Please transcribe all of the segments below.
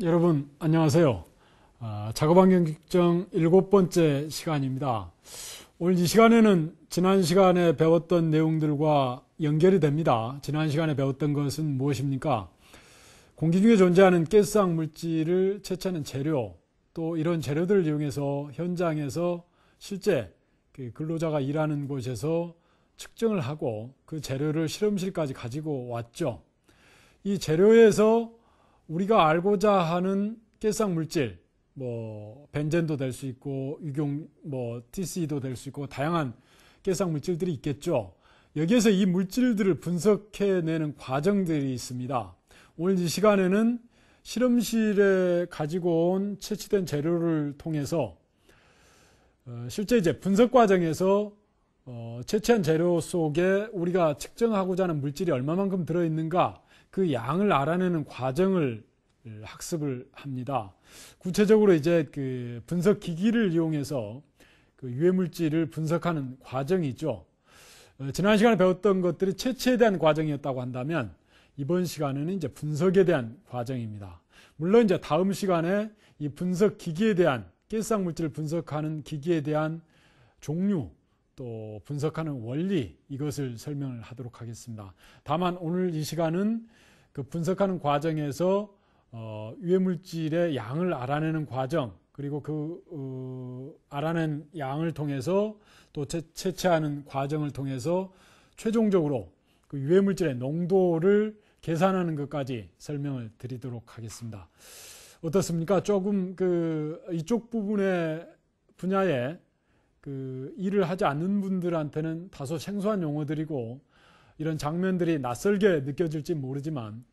여러분 안녕하세요. 작업환경 측정 7번째 시간입니다. 오늘 이 시간에는 지난 시간에 배웠던 내용들과 연결이 됩니다. 지난 시간에 배웠던 것은 무엇입니까? 공기 중에 존재하는 가스성 물질을 채취하는 재료, 또 이런 재료들을 이용해서 현장에서 실제 근로자가 일하는 곳에서 측정을 하고 그 재료를 실험실까지 가지고 왔죠. 이 재료에서 우리가 알고자 하는 가스성 물질, 벤젠도 될 수 있고 유경 TC도 될 수 있고 다양한 가스성 물질들이 있겠죠. 여기에서 이 물질들을 분석해내는 과정들이 있습니다. 오늘 이 시간에는 실험실에 가지고 온 채취된 재료를 통해서 실제 이제 분석 과정에서 채취한 재료 속에 우리가 측정하고자 하는 물질이 얼마만큼 들어있는가 그 양을 알아내는 과정을 학습을 합니다. 구체적으로 이제 그 분석 기기를 이용해서 그 유해 물질을 분석하는 과정이죠. 지난 시간에 배웠던 것들이 채취에 대한 과정이었다고 한다면 이번 시간에는 이제 분석에 대한 과정입니다. 물론 이제 다음 시간에 이 분석 기기에 대한 가스성 물질을 분석하는 기기에 대한 종류 또 분석하는 원리 이것을 설명을 하도록 하겠습니다. 다만 오늘 이 시간은 그 분석하는 과정에서 유해 물질의 양을 알아내는 과정 그리고 그 알아낸 양을 통해서 또 채취하는 과정을 통해서 최종적으로 그 유해 물질의 농도를 계산하는 것까지 설명을 드리도록 하겠습니다. 어떻습니까? 조금 이쪽 부분의 분야에 일을 하지 않는 분들한테는 다소 생소한 용어들이고 이런 장면들이 낯설게 느껴질지 모르지만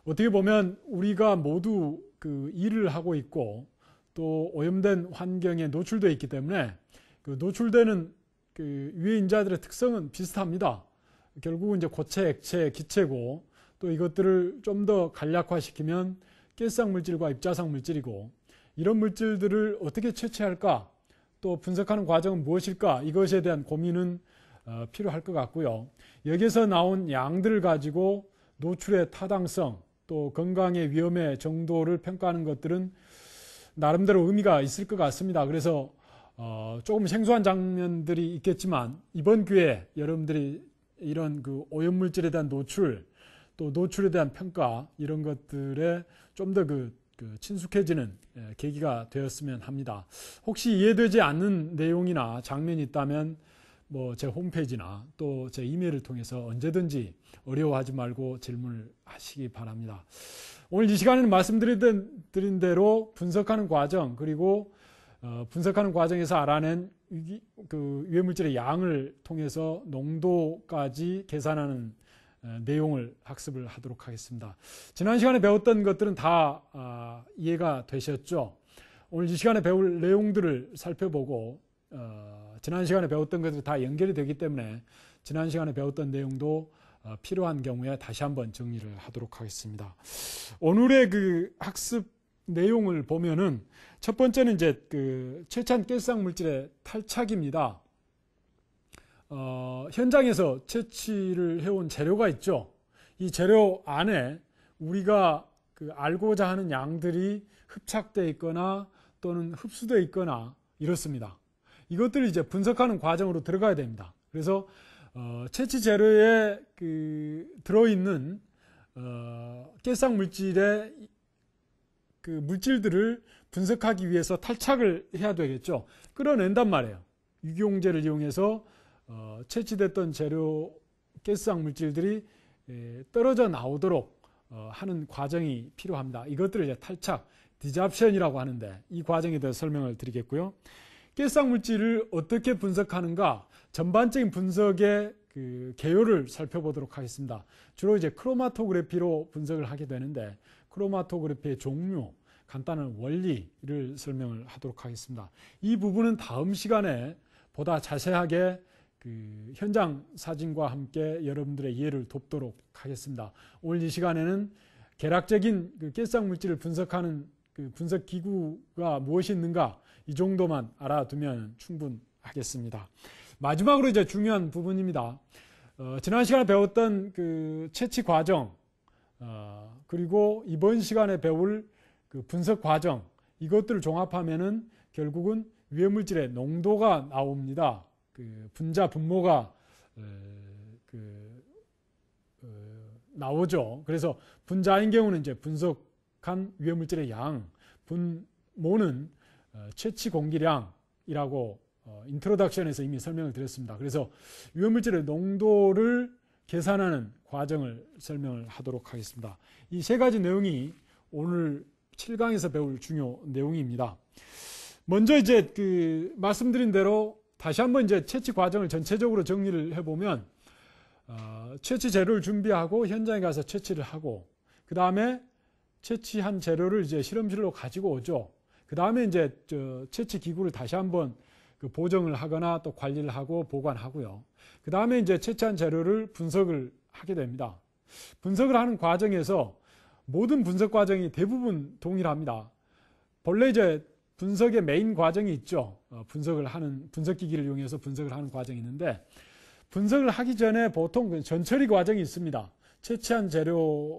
어떻게 보면 우리가 모두 일을 하고 있고 또 오염된 환경에 노출되어 있기 때문에 노출되는 유해 인자들의 특성은 비슷합니다. 결국은 이제 고체, 액체, 기체고 또 이것들을 좀 더 간략화시키면 가스성 물질과 입자성 물질이고 이런 물질들을 어떻게 채취할까 또 분석하는 과정은 무엇일까 이것에 대한 고민은 필요할 것 같고요. 여기서 나온 양들을 가지고 노출의 타당성 또 건강의 위험의 정도를 평가하는 것들은 나름대로 의미가 있을 것 같습니다. 그래서 조금 생소한 장면들이 있겠지만 이번 기회에 여러분들이 이런 오염물질에 대한 노출 또 노출에 대한 평가 이런 것들에 좀 더 친숙해지는 계기가 되었으면 합니다. 혹시 이해되지 않는 내용이나 장면이 있다면 제 홈페이지나 또 제 이메일을 통해서 언제든지 어려워하지 말고 질문을 하시기 바랍니다. 오늘 이 시간에는 말씀드린 대로 분석하는 과정 그리고 분석하는 과정에서 알아낸 유해 물질의 양을 통해서 농도까지 계산하는 내용을 학습을 하도록 하겠습니다. 지난 시간에 배웠던 것들은 다 이해가 되셨죠? 오늘 이 시간에 배울 내용들을 살펴보고 지난 시간에 배웠던 것들이 다 연결이 되기 때문에 지난 시간에 배웠던 내용도 필요한 경우에 다시 한번 정리를 하도록 하겠습니다. 오늘의 학습 내용을 보면은 첫 번째는 이제 채취한 가스성 물질의 탈착입니다. 현장에서 채취를 해온 재료가 있죠. 이 재료 안에 우리가 알고자 하는 양들이 흡착되어 있거나 또는 흡수되어 있거나 이렇습니다. 이것들을 이제 분석하는 과정으로 들어가야 됩니다. 그래서 채취 재료에 들어있는 가스성 물질의 물질들을 분석하기 위해서 탈착을 해야 되겠죠. 끌어낸단 말이에요. 유기용제를 이용해서 채취됐던 재료 가스성 물질들이 떨어져 나오도록 하는 과정이 필요합니다. 이것들을 이제 탈착, 디잡션이라고 하는데 이 과정에 대해서 설명을 드리겠고요. 가스성 물질을 어떻게 분석하는가 전반적인 분석의 개요를 살펴보도록 하겠습니다. 주로 이제 크로마토그래피로 분석을 하게 되는데 크로마토그래피의 종류, 간단한 원리를 설명을 하도록 하겠습니다. 이 부분은 다음 시간에 보다 자세하게 현장 사진과 함께 여러분들의 이해를 돕도록 하겠습니다. 오늘 이 시간에는 계략적인 가스성 물질을 분석하는 분석 기구가 무엇이 있는가 이 정도만 알아두면 충분하겠습니다. 마지막으로 이제 중요한 부분입니다. 지난 시간에 배웠던 채취 과정 그리고 이번 시간에 배울 그 분석 과정, 이것들을 종합하면은 결국은 유해물질의 농도가 나옵니다. 그 분자, 분모가 나오죠. 그래서 분자인 경우는 이제 분석한 유해물질의 양, 분모는 채취 공기량이라고 인트로덕션에서 이미 설명을 드렸습니다. 그래서 유해물질의 농도를 계산하는 과정을 설명을 하도록 하겠습니다. 이 세 가지 내용이 오늘 7강에서 배울 중요 내용입니다. 먼저 이제 말씀드린 대로 다시 한번 이제 채취 과정을 전체적으로 정리를 해보면, 채취 재료를 준비하고 현장에 가서 채취를 하고, 그 다음에 채취한 재료를 이제 실험실로 가지고 오죠. 그 다음에 이제 채취 기구를 다시 한번 보정을 하거나 또 관리를 하고 보관하고요. 그 다음에 이제 채취한 재료를 분석을 하게 됩니다. 분석을 하는 과정에서 모든 분석 과정이 대부분 동일합니다. 본래 이제 분석의 메인 과정이 있죠. 분석기기를 이용해서 분석을 하는 과정이 있는데, 분석을 하기 전에 보통 전처리 과정이 있습니다. 채취한 재료를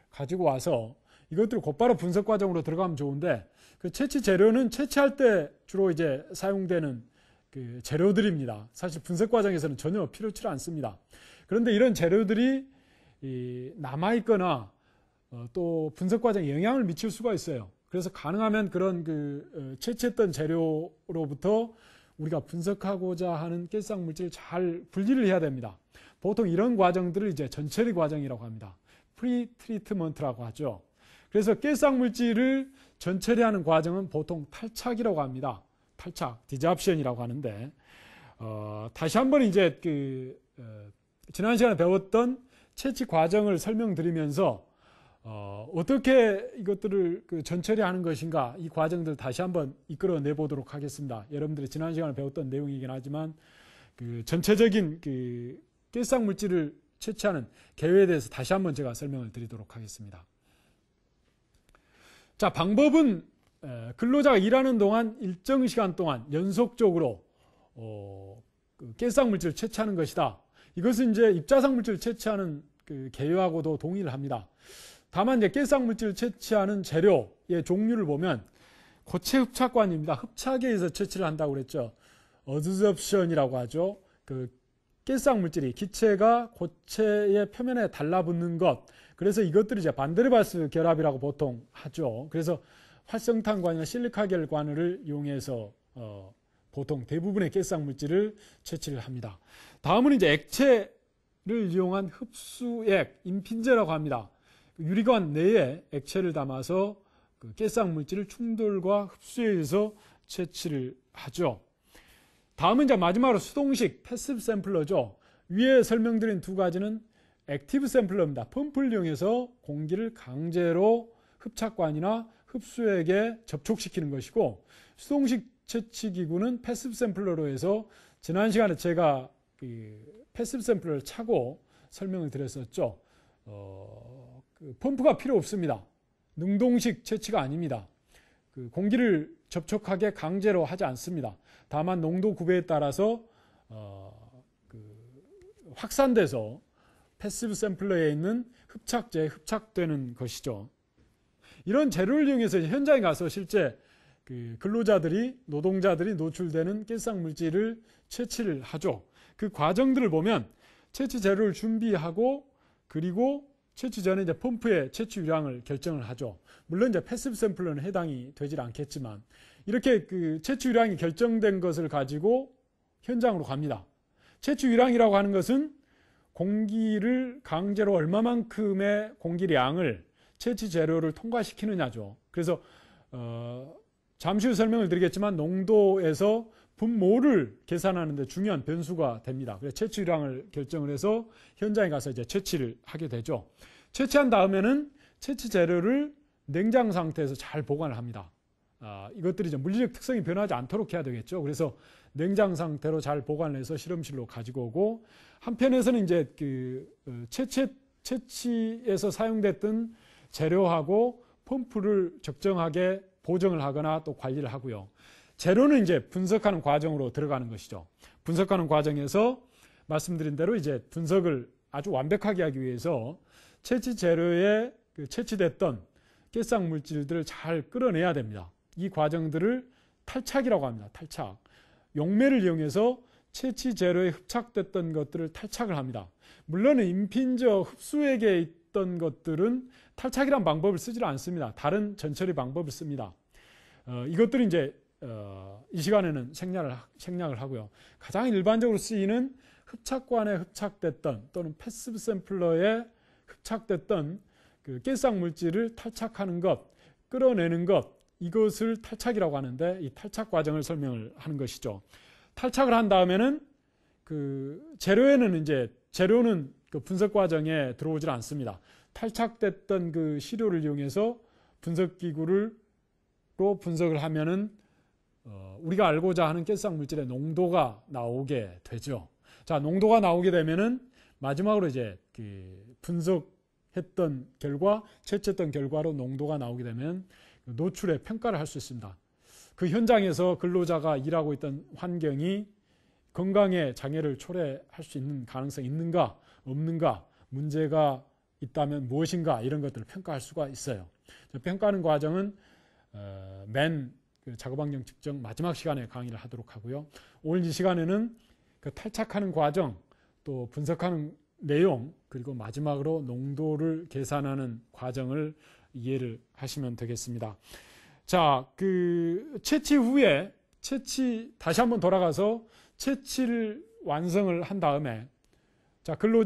가지고 와서 이것들을 곧바로 분석 과정으로 들어가면 좋은데, 그 채취 재료는 채취할 때 주로 이제 사용되는 그 재료들입니다. 사실 분석 과정에서는 전혀 필요치 않습니다. 그런데 이런 재료들이 남아있거나 또 분석 과정에 영향을 미칠 수가 있어요. 그래서 가능하면 그런 채취했던 재료로부터 우리가 분석하고자 하는 깨싹 물질을 잘 분리를 해야 됩니다. 보통 이런 과정들을 이제 전처리 과정이라고 합니다. 프리트리트먼트라고 하죠. 그래서 깨싹 물질을 전처리하는 과정은 보통 탈착이라고 합니다. 탈착, 디잡션이라고 하는데, 다시 한번 이제 지난 시간에 배웠던 채취 과정을 설명드리면서 어떻게 이것들을 전처리하는 것인가, 이 과정들 다시 한번 이끌어내 보도록 하겠습니다. 여러분들이 지난 시간에 배웠던 내용이긴 하지만 전체적인 깨싹 물질을 채취하는 계획에 대해서 다시 한번 제가 설명을 드리도록 하겠습니다. 자, 방법은 근로자가 일하는 동안 일정 시간 동안 연속적으로 깨싹 물질을 채취하는 것이다. 이것은 이제 입자상 물질을 채취하는 계획하고도 동의를 합니다. 다만 이제 깨싹 물질을 채취하는 재료의 종류를 보면 고체 흡착관입니다. 흡착에 의해서 채취를 한다고 그랬죠. 어드접션이라고 하죠. 깨싹 물질이 기체가 고체의 표면에 달라붙는 것. 그래서 이것들이 이제 반데르발스 결합이라고 보통 하죠. 그래서 활성탄관이나 실리카겔관을 이용해서 보통 대부분의 깨싹 물질을 채취를 합니다. 다음은 이제 액체를 이용한 흡수액, 임핀제라고 합니다. 유리관 내에 액체를 담아서 깨싹 물질을 충돌과 흡수에 의해서 채취를 하죠. 다음은 이제 마지막으로 수동식 패시브 샘플러죠. 위에 설명드린 두 가지는 액티브 샘플러입니다. 펌프를 이용해서 공기를 강제로 흡착관이나 흡수액에 접촉시키는 것이고, 수동식 채취 기구는 패시브 샘플러로 해서 지난 시간에 제가 패시브 샘플러를 차고 설명을 드렸었죠. 펌프가 필요 없습니다. 능동식 채취가 아닙니다. 공기를 접촉하게 강제로 하지 않습니다. 다만 농도 구배에 따라서 확산돼서 패시브 샘플러에 있는 흡착제에 흡착되는 것이죠. 이런 재료를 이용해서 현장에 가서 실제 근로자들이, 노동자들이 노출되는 깨싹 물질을 채취를 하죠. 그 과정들을 보면 채취 재료를 준비하고, 그리고 채취 전에 이제 펌프의 채취 유량을 결정을 하죠. 물론 이제 패시브 샘플러는 해당이 되질 않겠지만, 이렇게 채취 유량이 결정된 것을 가지고 현장으로 갑니다. 채취 유량이라고 하는 것은 공기를 강제로 얼마만큼의 공기량을 채취 재료를 통과시키느냐죠. 그래서 잠시 후 설명을 드리겠지만 농도에서 분모를 계산하는 데 중요한 변수가 됩니다. 그래서 채취 유량을 결정을 해서 현장에 가서 이제 채취를 하게 되죠. 채취한 다음에는 채취 재료를 냉장 상태에서 잘 보관을 합니다. 이것들이 이제 물리적 특성이 변하지 않도록 해야 되겠죠. 그래서 냉장 상태로 잘 보관을 해서 실험실로 가지고 오고, 한편에서는 이제 채취에서 사용됐던 재료하고 펌프를 적정하게 보정을 하거나 또 관리를 하고요. 재료는 이제 분석하는 과정으로 들어가는 것이죠. 분석하는 과정에서 말씀드린 대로 이제 분석을 아주 완벽하게 하기 위해서 채취 재료에 채취됐던 깨싹 물질들을 잘 끌어내야 됩니다. 이 과정들을 탈착이라고 합니다. 탈착. 용매를 이용해서 채취 재료에 흡착됐던 것들을 탈착을 합니다. 물론 인핀저 흡수액에 있던 것들은 탈착이란 방법을 쓰지 않습니다. 다른 전처리 방법을 씁니다. 이것들이 이제 이 시간에는 생략을 하고요. 가장 일반적으로 쓰이는 흡착관에 흡착됐던 또는 패시브 샘플러에 흡착됐던 그 깨싹 물질을 탈착하는 것, 끌어내는 것, 이것을 탈착이라고 하는데 이 탈착 과정을 설명을 하는 것이죠. 탈착을 한 다음에는 그 재료는 그 분석 과정에 들어오질 않습니다. 탈착됐던 그 시료를 이용해서 분석기구로 분석을 하면은 우리가 알고자 하는 깨싹 물질의 농도가 나오게 되죠. 자, 농도가 나오게 되면은 마지막으로 이제 그 분석했던 결과, 채취했던 결과로 농도가 나오게 되면 노출의 평가를 할 수 있습니다. 그 현장에서 근로자가 일하고 있던 환경이 건강에 장애를 초래할 수 있는 가능성이 있는가, 없는가, 문제가 있다면 무엇인가, 이런 것들을 평가할 수가 있어요. 평가하는 과정은 맨 작업 환경 측정 마지막 시간에 강의를 하도록 하고요. 오늘 이 시간에는 그 탈착하는 과정, 또 분석하는 내용, 그리고 마지막으로 농도를 계산하는 과정을 이해를 하시면 되겠습니다. 자, 그 채취 후에 다시 한번 돌아가서 채취를 완성을 한 다음에, 자,